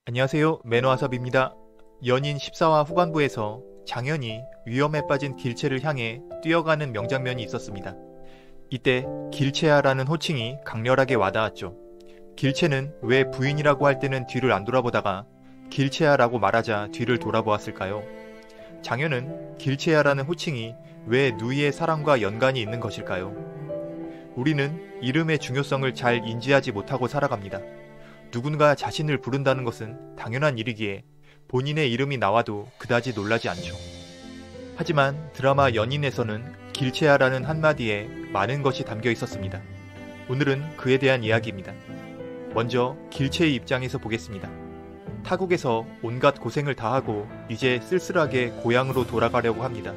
안녕하세요. 매너와섭입니다. 연인 14화 후반부에서 장현이 위험에 빠진 길채를 향해 뛰어가는 명장면이 있었습니다. 이때 길채야라는 호칭이 강렬하게 와닿았죠. 길채는 왜 부인이라고 할 때는 뒤를 안 돌아보다가 길채야라고 말하자 뒤를 돌아보았을까요? 장현은 길채야라는 호칭이 왜 누이의 사랑과 연관이 있는 것일까요? 우리는 이름의 중요성을 잘 인지하지 못하고 살아갑니다. 누군가 자신을 부른다는 것은 당연한 일이기에 본인의 이름이 나와도 그다지 놀라지 않죠. 하지만 드라마 연인에서는 길채야라는 한마디에 많은 것이 담겨 있었습니다. 오늘은 그에 대한 이야기입니다. 먼저 길채의 입장에서 보겠습니다. 타국에서 온갖 고생을 다하고 이제 쓸쓸하게 고향으로 돌아가려고 합니다.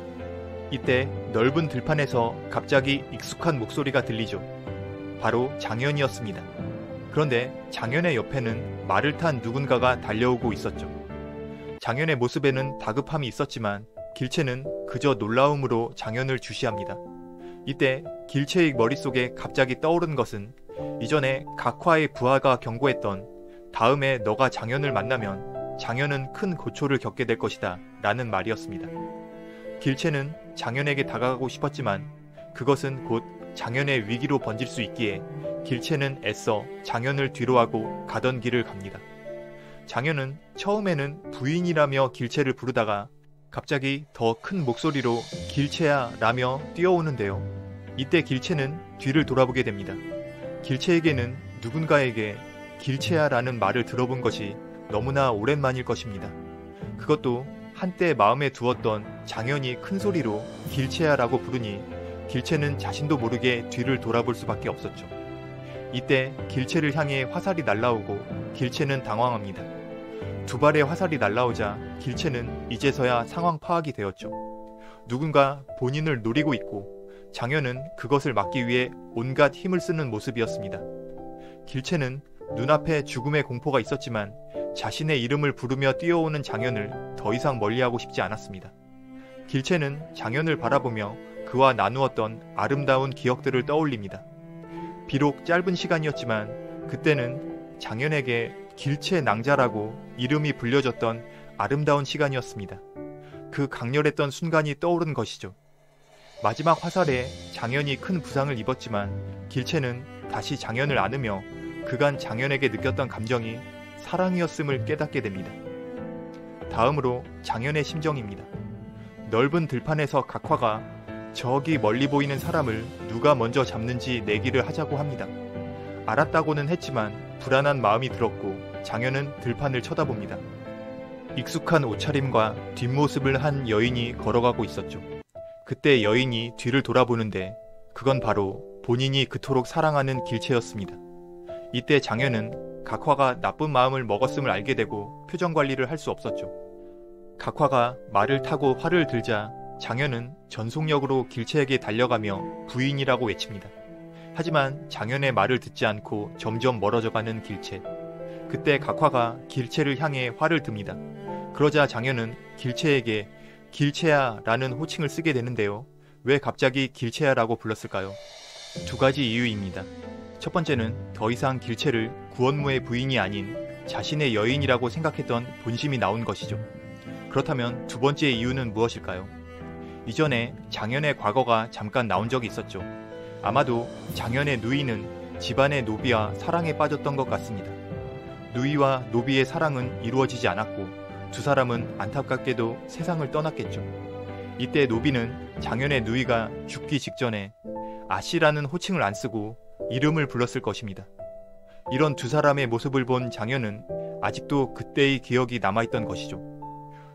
이때 넓은 들판에서 갑자기 익숙한 목소리가 들리죠. 바로 장현이었습니다. 그런데 장현의 옆에는 말을 탄 누군가가 달려오고 있었죠. 장현의 모습에는 다급함이 있었지만 길채는 그저 놀라움으로 장현을 주시합니다. 이때 길채의 머릿속에 갑자기 떠오른 것은 이전에 각화의 부하가 경고했던 다음에 너가 장현을 만나면 장현은 큰 고초를 겪게 될 것이다 라는 말이었습니다. 길채는 장현에게 다가가고 싶었지만 그것은 곧 장현의 위기로 번질 수 있기에 길채는 애써 장현을 뒤로하고 가던 길을 갑니다. 장현은 처음에는 부인이라며 길채를 부르다가 갑자기 더 큰 목소리로 길채야 라며 뛰어오는데요. 이때 길채는 뒤를 돌아보게 됩니다. 길채에게는 누군가에게 길채야 라는 말을 들어본 것이 너무나 오랜만일 것입니다. 그것도 한때 마음에 두었던 장현이 큰 소리로 길채야 라고 부르니 길채는 자신도 모르게 뒤를 돌아볼 수밖에 없었죠. 이때 길채를 향해 화살이 날라오고 길채는 당황합니다. 두 발의 화살이 날라오자 길채는 이제서야 상황 파악이 되었죠. 누군가 본인을 노리고 있고 장현은 그것을 막기 위해 온갖 힘을 쓰는 모습이었습니다. 길채는 눈앞에 죽음의 공포가 있었지만 자신의 이름을 부르며 뛰어오는 장현을 더 이상 멀리하고 싶지 않았습니다. 길채는 장현을 바라보며 그와 나누었던 아름다운 기억들을 떠올립니다. 비록 짧은 시간이었지만 그때는 장현에게 길채 낭자라고 이름이 불려졌던 아름다운 시간이었습니다. 그 강렬했던 순간이 떠오른 것이죠. 마지막 화살에 장현이 큰 부상을 입었지만 길채는 다시 장현을 안으며 그간 장현에게 느꼈던 감정이 사랑이었음을 깨닫게 됩니다. 다음으로 장현의 심정입니다. 넓은 들판에서 각화가 저기 멀리 보이는 사람을 누가 먼저 잡는지 내기를 하자고 합니다. 알았다고는 했지만 불안한 마음이 들었고 장현은 들판을 쳐다봅니다. 익숙한 옷차림과 뒷모습을 한 여인이 걸어가고 있었죠. 그때 여인이 뒤를 돌아보는데 그건 바로 본인이 그토록 사랑하는 길채였습니다. 이때 장현은 각화가 나쁜 마음을 먹었음을 알게 되고 표정 관리를 할 수 없었죠. 각화가 말을 타고 활을 들자 장현은 전속력으로 길채에게 달려가며 부인이라고 외칩니다. 하지만 장현의 말을 듣지 않고 점점 멀어져가는 길채. 그때 각화가 길채를 향해 활을 듭니다. 그러자 장현은 길채에게 길채야 라는 호칭을 쓰게 되는데요. 왜 갑자기 길채야라고 불렀을까요? 두 가지 이유입니다. 첫 번째는 더 이상 길채를 구원무의 부인이 아닌 자신의 여인이라고 생각했던 본심이 나온 것이죠. 그렇다면 두 번째 이유는 무엇일까요? 이전에 장현의 과거가 잠깐 나온 적이 있었죠. 아마도 장현의 누이는 집안의 노비와 사랑에 빠졌던 것 같습니다. 누이와 노비의 사랑은 이루어지지 않았고 두 사람은 안타깝게도 세상을 떠났겠죠. 이때 노비는 장현의 누이가 죽기 직전에 아씨라는 호칭을 안 쓰고 이름을 불렀을 것입니다. 이런 두 사람의 모습을 본 장현은 아직도 그때의 기억이 남아있던 것이죠.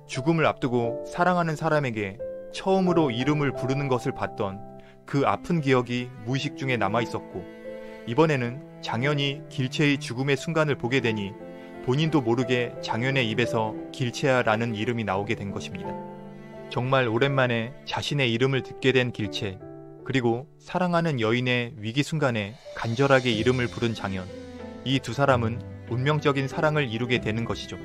죽음을 앞두고 사랑하는 사람에게 처음으로 이름을 부르는 것을 봤던 그 아픈 기억이 무의식 중에 남아있었고 이번에는 장현이 길채의 죽음의 순간을 보게 되니 본인도 모르게 장현의 입에서 길채야라는 이름이 나오게 된 것입니다. 정말 오랜만에 자신의 이름을 듣게 된 길채, 그리고 사랑하는 여인의 위기 순간에 간절하게 이름을 부른 장현. 이 두 사람은 운명적인 사랑을 이루게 되는 것이죠.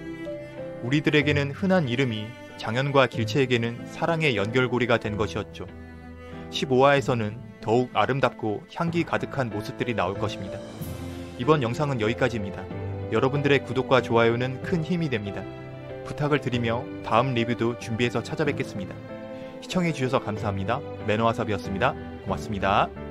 우리들에게는 흔한 이름이 장현과 길채에게는 사랑의 연결고리가 된 것이었죠. 15화에서는 더욱 아름답고 향기 가득한 모습들이 나올 것입니다. 이번 영상은 여기까지입니다. 여러분들의 구독과 좋아요는 큰 힘이 됩니다. 부탁을 드리며 다음 리뷰도 준비해서 찾아뵙겠습니다. 시청해주셔서 감사합니다. 매너와삽이었습니다. 고맙습니다.